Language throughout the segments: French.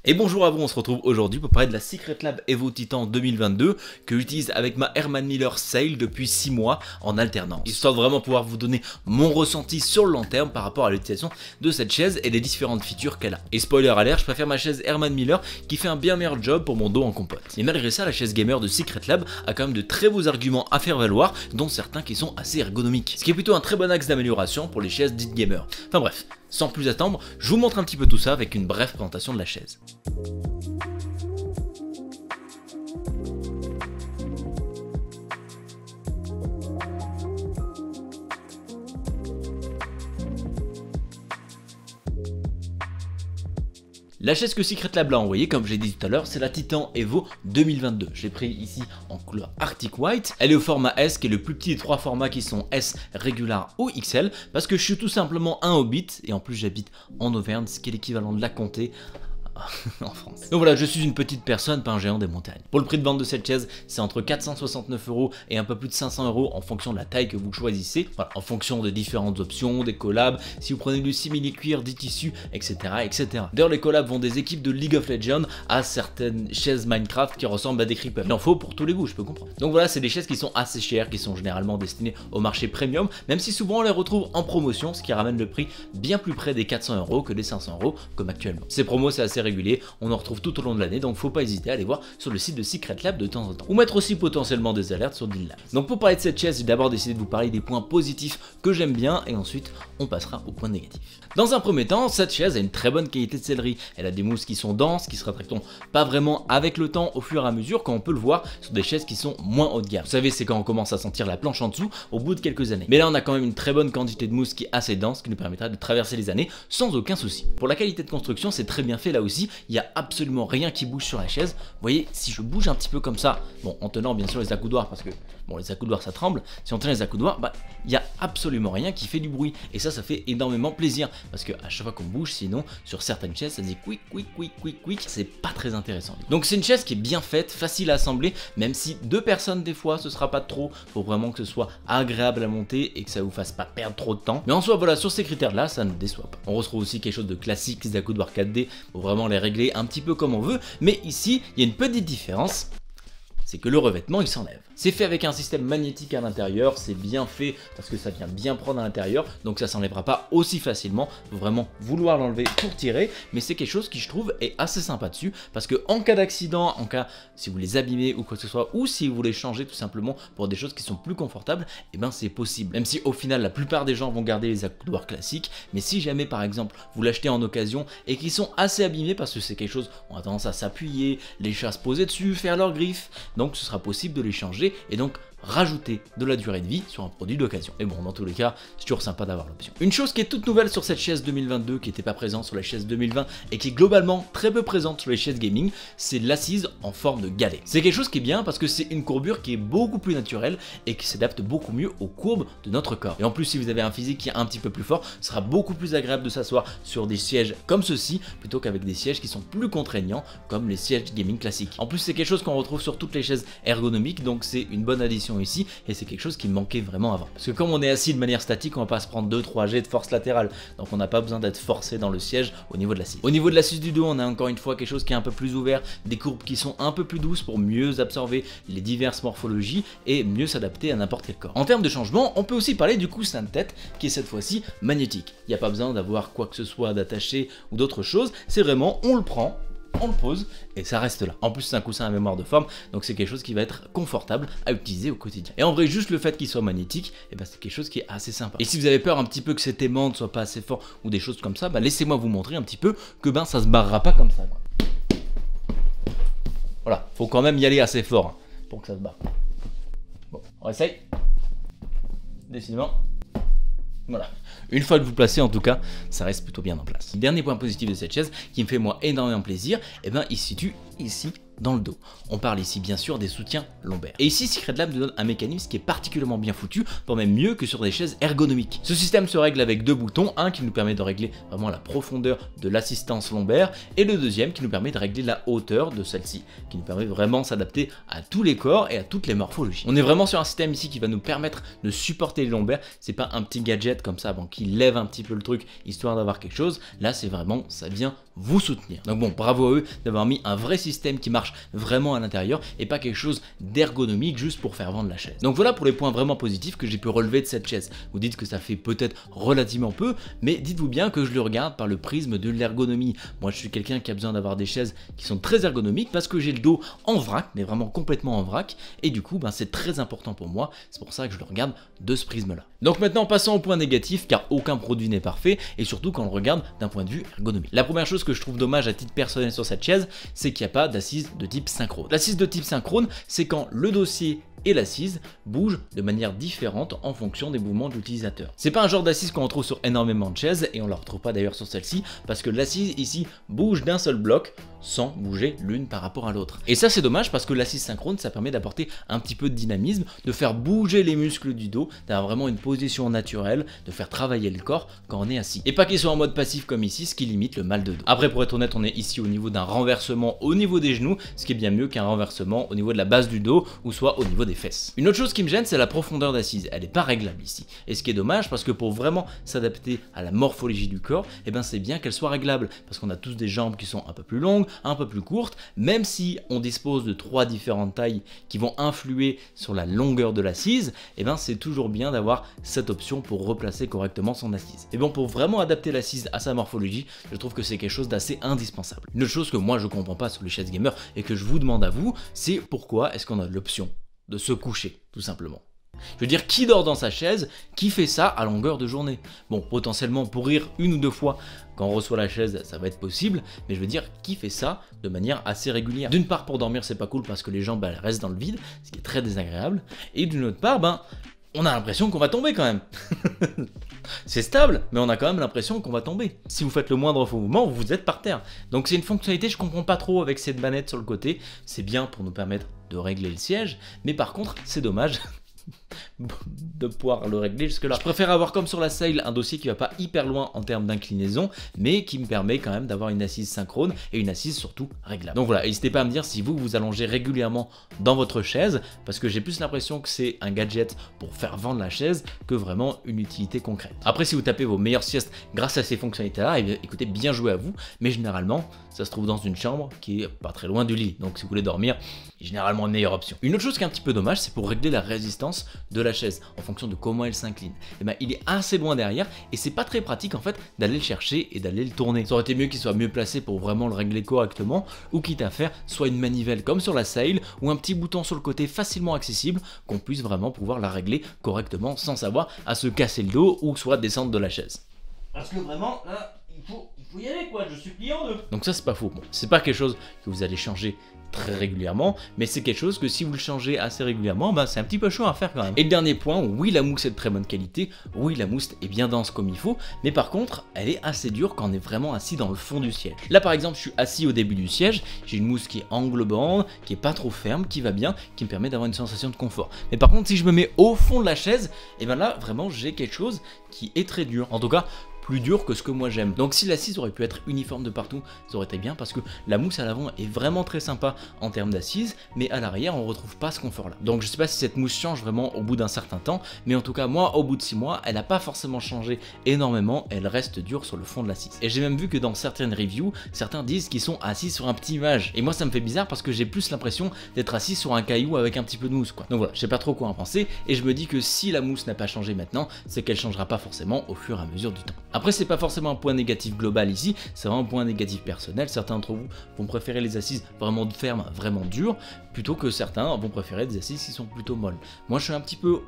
Et bonjour à vous, on se retrouve aujourd'hui pour parler de la Secretlab Evo Titan 2022 que j'utilise avec ma Herman Miller Sail depuis 6 mois en alternance. Histoire de vraiment pouvoir vous donner mon ressenti sur le long terme par rapport à l'utilisation de cette chaise et des différentes features qu'elle a. Et spoiler alert, je préfère ma chaise Herman Miller qui fait un bien meilleur job pour mon dos en compote. Et malgré ça, la chaise gamer de Secretlab a quand même de très beaux arguments à faire valoir, dont certains qui sont assez ergonomiques. Ce qui est plutôt un très bon axe d'amélioration pour les chaises dites gamer. Enfin bref, sans plus attendre, je vous montre un petit peu tout ça avec une brève présentation de la chaise. La chaise que Secretlab a envoyée, comme j'ai dit tout à l'heure, c'est la Titan Evo 2022. Je l'ai pris ici en couleur Arctic White. Elle est au format S, qui est le plus petit des trois formats qui sont S, Regular ou XL, parce que je suis tout simplement un hobbit, et en plus j'habite en Auvergne, ce qui est l'équivalent de la Comté en France. Donc voilà, je suis une petite personne, pas un géant des montagnes. Pour le prix de vente de cette chaise, c'est entre 469 € et un peu plus de 500 € en fonction de la taille que vous choisissez, voilà, en fonction des différentes options, des collabs, si vous prenez du simili-cuir, du tissu, etc. etc. D'ailleurs, les collabs vont des équipes de League of Legends à certaines chaises Minecraft qui ressemblent à des creepers. Il en faut pour tous les goûts, je peux comprendre. Donc voilà, c'est des chaises qui sont assez chères, qui sont généralement destinées au marché premium, même si souvent on les retrouve en promotion, ce qui ramène le prix bien plus près des 400 € que des 500 € comme actuellement. Ces promos, c'est assez régulier, on en retrouve tout au long de l'année, donc faut pas hésiter à aller voir sur le site de Secretlab de temps en temps. Ou mettre aussi potentiellement des alertes sur Deal Labs. Donc pour parler de cette chaise, j'ai d'abord décidé de vous parler des points positifs que j'aime bien, et ensuite on passera aux points négatifs. Dans un premier temps, cette chaise a une très bonne qualité de sellerie. Elle a des mousses qui sont denses, qui se rétractent pas vraiment avec le temps au fur et à mesure, quand on peut le voir sur des chaises qui sont moins haut de gamme. Vous savez, c'est quand on commence à sentir la planche en dessous au bout de quelques années. Mais là, on a quand même une très bonne quantité de mousse qui est assez dense, qui nous permettra de traverser les années sans aucun souci. Pour la qualité de construction, c'est très bien fait là aussi. Il n'y a absolument rien qui bouge sur la chaise. Vous voyez, si je bouge un petit peu comme ça, bon, en tenant bien sûr les accoudoirs, parce que bon, les accoudoirs ça tremble. Si on tient les accoudoirs, bah, il n'y a absolument rien qui fait du bruit. Et ça fait énormément plaisir, parce que à chaque fois qu'on bouge, sinon, sur certaines chaises, ça dit quick, quick, quick, quick, quick. C'est pas très intéressant. Donc c'est une chaise qui est bien faite, facile à assembler, même si deux personnes des fois, ce sera pas trop. Faut vraiment que ce soit agréable à monter et que ça vous fasse pas perdre trop de temps. Mais en soi, voilà, sur ces critères-là, ça ne déçoit pas. On retrouve aussi quelque chose de classique, les accoudoirs 4D, pour vraiment les régler un petit peu comme on veut. Mais ici, il y a une petite différence, c'est que le revêtement il s'enlève. C'est fait avec un système magnétique à l'intérieur, c'est bien fait parce que ça vient bien prendre à l'intérieur, donc ça s'enlèvera pas aussi facilement. Faut vraiment vouloir l'enlever pour tirer, mais c'est quelque chose qui je trouve est assez sympa dessus, parce que en cas d'accident, en cas si vous les abîmez ou quoi que ce soit, ou si vous voulez changer tout simplement pour des choses qui sont plus confortables, et ben c'est possible. Même si au final la plupart des gens vont garder les accoudoirs classiques, mais si jamais par exemple vous l'achetez en occasion et qu'ils sont assez abîmés parce que c'est quelque chose, on a tendance à s'appuyer, les chats se poser dessus, faire leurs griffes, donc ce sera possible de les changer et donc rajouter de la durée de vie sur un produit d'occasion. Et bon, dans tous les cas, c'est toujours sympa d'avoir l'option. Une chose qui est toute nouvelle sur cette chaise 2022, qui n'était pas présente sur la chaise 2020 et qui est globalement très peu présente sur les chaises gaming, c'est l'assise en forme de galet. C'est quelque chose qui est bien parce que c'est une courbure qui est beaucoup plus naturelle et qui s'adapte beaucoup mieux aux courbes de notre corps. Et en plus, si vous avez un physique qui est un petit peu plus fort, ce sera beaucoup plus agréable de s'asseoir sur des sièges comme ceci plutôt qu'avec des sièges qui sont plus contraignants comme les sièges gaming classiques. En plus, c'est quelque chose qu'on retrouve sur toutes les chaises ergonomiques, donc c'est une bonne addition ici, et c'est quelque chose qui me manquait vraiment avant. Parce que comme on est assis de manière statique, on va pas se prendre 2-3 jets de force latérale, donc on n'a pas besoin d'être forcé dans le siège au niveau de l'assise. Au niveau de l'assise du dos, on a encore une fois quelque chose qui est un peu plus ouvert, des courbes qui sont un peu plus douces pour mieux absorber les diverses morphologies et mieux s'adapter à n'importe quel corps. En termes de changement, on peut aussi parler du coussin de tête qui est cette fois-ci magnétique. Il n'y a pas besoin d'avoir quoi que ce soit d'attaché ou d'autre chose, c'est vraiment on le prend, on le pose et ça reste là. En plus c'est un coussin à mémoire de forme, donc c'est quelque chose qui va être confortable à utiliser au quotidien. Et en vrai, juste le fait qu'il soit magnétique, et ben c'est quelque chose qui est assez sympa. Et si vous avez peur un petit peu que cet aimant ne soit pas assez fort ou des choses comme ça, bah laissez-moi vous montrer un petit peu que ben ça se barrera pas comme ça, quoi. Voilà, faut quand même y aller assez fort hein, pour que ça se barre. Bon, on essaye. Décidément. Voilà. Une fois que vous placez, en tout cas, ça reste plutôt bien en place. Le dernier point positif de cette chaise, qui me fait moi énormément plaisir, et ben il se situe ici dans le dos. On parle ici bien sûr des soutiens lombaires. Et ici Secret Lab nous donne un mécanisme qui est particulièrement bien foutu, pour même mieux que sur des chaises ergonomiques. Ce système se règle avec deux boutons, un qui nous permet de régler vraiment la profondeur de l'assistance lombaire et le deuxième qui nous permet de régler la hauteur de celle-ci, qui nous permet vraiment de s'adapter à tous les corps et à toutes les morphologies. On est vraiment sur un système ici qui va nous permettre de supporter les lombaires, c'est pas un petit gadget comme ça, bon, qui lève un petit peu le truc histoire d'avoir quelque chose, là c'est vraiment, ça vient vous soutenir. Donc bon, bravo à eux d'avoir mis un vrai système qui marche vraiment à l'intérieur et pas quelque chose d'ergonomique juste pour faire vendre la chaise. Donc voilà pour les points vraiment positifs que j'ai pu relever de cette chaise. Vous dites que ça fait peut-être relativement peu, mais dites-vous bien que je le regarde par le prisme de l'ergonomie. Moi je suis quelqu'un qui a besoin d'avoir des chaises qui sont très ergonomiques parce que j'ai le dos en vrac, mais vraiment complètement en vrac, et du coup ben, c'est très important pour moi, c'est pour ça que je le regarde de ce prisme là. Donc maintenant passons au point négatif, car aucun produit n'est parfait, et surtout quand on le regarde d'un point de vue ergonomique. La première chose que je trouve dommage à titre personnel sur cette chaise, c'est qu'il n'y a pas d'assise de type synchrone. L'assise de type synchrone, c'est quand le dossier et l'assise bougent de manière différente en fonction des mouvements de l'utilisateur. C'est pas un genre d'assise qu'on retrouve sur énormément de chaises, et on la retrouve pas d'ailleurs sur celle-ci, parce que l'assise ici bouge d'un seul bloc sans bouger l'une par rapport à l'autre. Et ça c'est dommage parce que l'assise synchrone, ça permet d'apporter un petit peu de dynamisme, de faire bouger les muscles du dos, d'avoir vraiment une position naturelle, de faire travailler le corps quand on est assis. Et pas qu'il soit en mode passif comme ici, ce qui limite le mal de dos. Après pour être honnête, on est ici au niveau d'un renversement au niveau des genoux, ce qui est bien mieux qu'un renversement au niveau de la base du dos ou soit au niveau des fesses. Une autre chose qui me gêne, c'est la profondeur d'assise. Elle n'est pas réglable ici. Et ce qui est dommage parce que pour vraiment s'adapter à la morphologie du corps, eh ben c'est bien qu'elle soit réglable parce qu'on a tous des jambes qui sont un peu plus longues, un peu plus courtes, même si on dispose de 3 différentes tailles qui vont influer sur la longueur de l'assise, eh ben c'est toujours bien d'avoir cette option pour replacer correctement son assise. Et bon, pour vraiment adapter l'assise à sa morphologie, je trouve que c'est quelque chose d'assez indispensable. Une autre chose que moi je comprends pas sur les chaises gamers et que je vous demande à vous, c'est pourquoi est-ce qu'on a l'option de se coucher, tout simplement. Je veux dire, qui dort dans sa chaise, qui fait ça à longueur de journée? Bon, potentiellement pour rire une ou deux fois quand on reçoit la chaise, ça va être possible, mais je veux dire, qui fait ça de manière assez régulière? D'une part, pour dormir, c'est pas cool parce que les jambes elles restent dans le vide, ce qui est très désagréable, et d'une autre part, ben, on a l'impression qu'on va tomber quand même. C'est stable, mais on a quand même l'impression qu'on va tomber. Si vous faites le moindre faux mouvement, vous êtes par terre. Donc c'est une fonctionnalité, je comprends pas trop avec cette manette sur le côté. C'est bien pour nous permettre de régler le siège, mais par contre, c'est dommage de pouvoir le régler jusque là. Je préfère avoir comme sur la Sail un dossier qui va pas hyper loin en termes d'inclinaison, mais qui me permet quand même d'avoir une assise synchrone et une assise surtout réglable. Donc voilà, n'hésitez pas à me dire si vous allongez régulièrement dans votre chaise, parce que j'ai plus l'impression que c'est un gadget pour faire vendre la chaise que vraiment une utilité concrète. Après, si vous tapez vos meilleures siestes grâce à ces fonctionnalités là, écoutez, bien joué à vous, mais généralement ça se trouve dans une chambre qui est pas très loin du lit, donc si vous voulez dormir, généralement une meilleure option. Une autre chose qui est un petit peu dommage, c'est pour régler la résistance de la chaise en fonction de comment elle s'incline. Et ben il est assez loin derrière et c'est pas très pratique en fait d'aller le chercher et d'aller le tourner. Ça aurait été mieux qu'il soit mieux placé pour vraiment le régler correctement, ou quitte à faire soit une manivelle comme sur la Sail ou un petit bouton sur le côté facilement accessible qu'on puisse vraiment pouvoir la régler correctement sans avoir à se casser le dos ou soit descendre de la chaise. Parce que vraiment là il faut y aller quoi, je suis plié en deux. Donc ça c'est pas faux, bon, c'est pas quelque chose que vous allez changer très régulièrement, mais c'est quelque chose que si vous le changez assez régulièrement, bah, c'est un petit peu chaud à faire quand même. Et le dernier point, oui la mousse est de très bonne qualité, oui la mousse est bien dense comme il faut, mais par contre elle est assez dure quand on est vraiment assis dans le fond du siège. Là par exemple je suis assis au début du siège, j'ai une mousse qui est englobante, qui est pas trop ferme, qui va bien, qui me permet d'avoir une sensation de confort. Mais par contre si je me mets au fond de la chaise, et ben là vraiment j'ai quelque chose qui est très dur, en tout cas plus dur que ce que moi j'aime. Donc si l'assise aurait pu être uniforme de partout, ça aurait été bien parce que la mousse à l'avant est vraiment très sympa en termes d'assise, mais à l'arrière on retrouve pas ce confort là. Donc je sais pas si cette mousse change vraiment au bout d'un certain temps, mais en tout cas moi au bout de 6 mois, elle a pas forcément changé énormément, elle reste dure sur le fond de l'assise. Et j'ai même vu que dans certaines reviews, certains disent qu'ils sont assis sur un petit nuage. Et moi ça me fait bizarre parce que j'ai plus l'impression d'être assis sur un caillou avec un petit peu de mousse quoi. Donc voilà, je sais pas trop quoi en penser, et je me dis que si la mousse n'a pas changé maintenant, c'est qu'elle changera pas forcément au fur et à mesure du temps. Après c'est pas forcément un point négatif global ici, c'est vraiment un point négatif personnel. Certains d'entre vous vont préférer les assises vraiment fermes, vraiment dures, plutôt que certains vont préférer des assises qui sont plutôt molles. Moi je suis un petit peu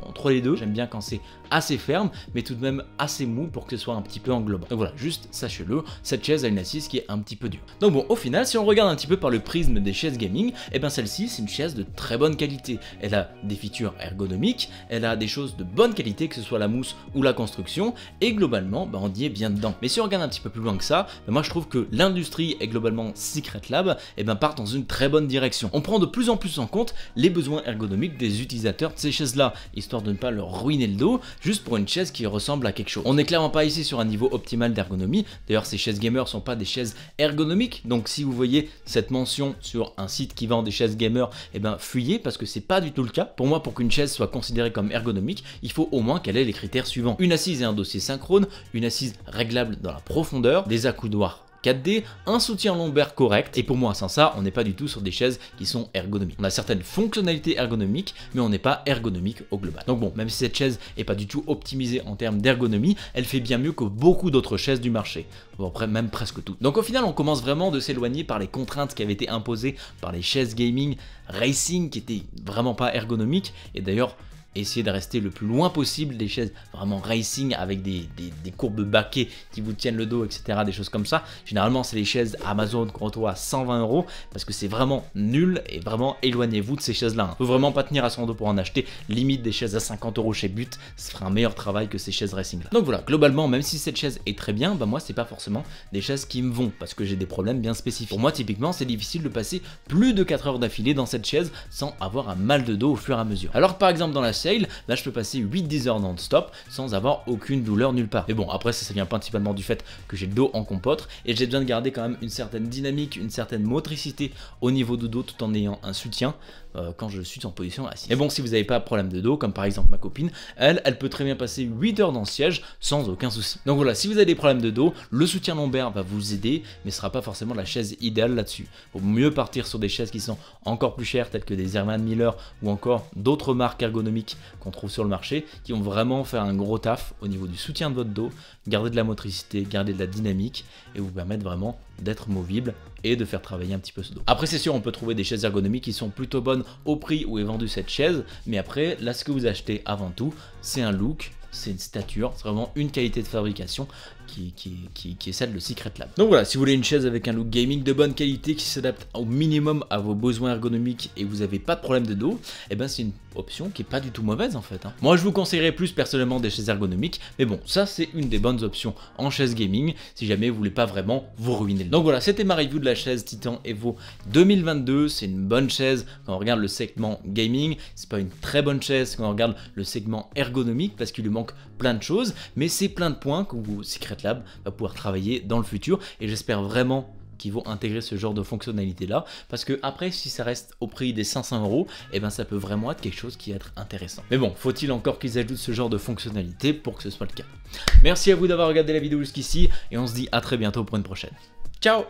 entre les deux, j'aime bien quand c'est assez ferme, mais tout de même assez mou pour que ce soit un petit peu englobant. Donc voilà, juste sachez-le, cette chaise a une assise qui est un petit peu dure. Donc bon, au final, si on regarde un petit peu par le prisme des chaises gaming, et bien celle-ci c'est une chaise de très bonne qualité. Elle a des features ergonomiques, elle a des choses de bonne qualité, que ce soit la mousse ou la construction, et globalement globalement, bah, on y est bien dedans. Mais si on regarde un petit peu plus loin que ça, bah, moi je trouve que l'industrie et globalement Secret Lab part dans une très bonne direction. On prend de plus en plus en compte les besoins ergonomiques des utilisateurs de ces chaises-là, histoire de ne pas leur ruiner le dos, juste pour une chaise qui ressemble à quelque chose. On n'est clairement pas ici sur un niveau optimal d'ergonomie. D'ailleurs, ces chaises gamers sont pas des chaises ergonomiques, donc si vous voyez cette mention sur un site qui vend des chaises gamers, fuyez, parce que c'est pas du tout le cas. Pour moi, pour qu'une chaise soit considérée comme ergonomique, il faut au moins qu'elle ait les critères suivants: une assise et un dossier synchrone, une assise réglable dans la profondeur, des accoudoirs 4D, un soutien lombaire correct, et pour moi sans ça on n'est pas du tout sur des chaises qui sont ergonomiques. On a certaines fonctionnalités ergonomiques mais on n'est pas ergonomique au global. Donc bon, même si cette chaise est pas du tout optimisée en termes d'ergonomie, elle fait bien mieux que beaucoup d'autres chaises du marché, bon, après même presque toutes. Donc au final on commence vraiment de s'éloigner par les contraintes qui avaient été imposées par les chaises gaming racing qui étaient vraiment pas ergonomiques, et d'ailleurs essayer de rester le plus loin possible des chaises vraiment racing avec des courbes baquets qui vous tiennent le dos, etc. Des choses comme ça. Généralement, c'est les chaises Amazon qu'on retrouve à 120 € parce que c'est vraiment nul, et vraiment éloignez-vous de ces chaises-là. Faut vraiment pas tenir à son dos pour en acheter. Limite des chaises à 50 € chez But, ce fera un meilleur travail que ces chaises racing là. Donc voilà, globalement, même si cette chaise est très bien, bah moi c'est pas forcément des chaises qui me vont parce que j'ai des problèmes bien spécifiques. Pour moi, typiquement, c'est difficile de passer plus de 4 heures d'affilée dans cette chaise sans avoir un mal de dos au fur et à mesure. Alors par exemple dans la sale, là je peux passer 8-10 heures non-stop sans avoir aucune douleur nulle part. Mais bon, après ça vient principalement du fait que j'ai le dos en compote et j'ai besoin de garder quand même une certaine dynamique, une certaine motricité au niveau du dos tout en ayant un soutien quand je suis en position assise. Mais bon, si vous n'avez pas de problème de dos, comme par exemple ma copine, elle peut très bien passer 8 heures dans le siège sans aucun souci. Donc voilà, si vous avez des problèmes de dos, le soutien lombaire va vous aider, mais ce sera pas forcément la chaise idéale là-dessus. Vaut mieux partir sur des chaises qui sont encore plus chères, telles que des Herman Miller ou encore d'autres marques ergonomiques qu'on trouve sur le marché, qui vont vraiment faire un gros taf au niveau du soutien de votre dos, garder de la motricité, garder de la dynamique et vous permettre vraiment d'être movible et de faire travailler un petit peu ce dos. Après c'est sûr, on peut trouver des chaises ergonomiques qui sont plutôt bonnes au prix où est vendue cette chaise, mais après là ce que vous achetez avant tout, c'est un look, c'est une stature, c'est vraiment une qualité de fabrication qui est celle de Secret Lab. Donc voilà, si vous voulez une chaise avec un look gaming de bonne qualité qui s'adapte au minimum à vos besoins ergonomiques et vous n'avez pas de problème de dos, c'est une option qui est pas du tout mauvaise en fait. Moi je vous conseillerais plus personnellement des chaises ergonomiques, mais bon, ça c'est une des bonnes options en chaise gaming si jamais vous voulez pas vraiment vous ruiner. Donc voilà, c'était ma review de la chaise Titan Evo 2022. C'est une bonne chaise quand on regarde le segment gaming, c'est pas une très bonne chaise quand on regarde le segment ergonomique parce qu'il lui manque plein de choses, mais c'est plein de points que Secret Lab va pouvoir travailler dans le futur et j'espère vraiment qu'ils vont intégrer ce genre de fonctionnalité là, parce que après si ça reste au prix des 500 €, ça peut vraiment être quelque chose qui va être intéressant. Mais bon, faut-il encore qu'ils ajoutent ce genre de fonctionnalité pour que ce soit le cas. Merci à vous d'avoir regardé la vidéo jusqu'ici et on se dit à très bientôt pour une prochaine. Ciao!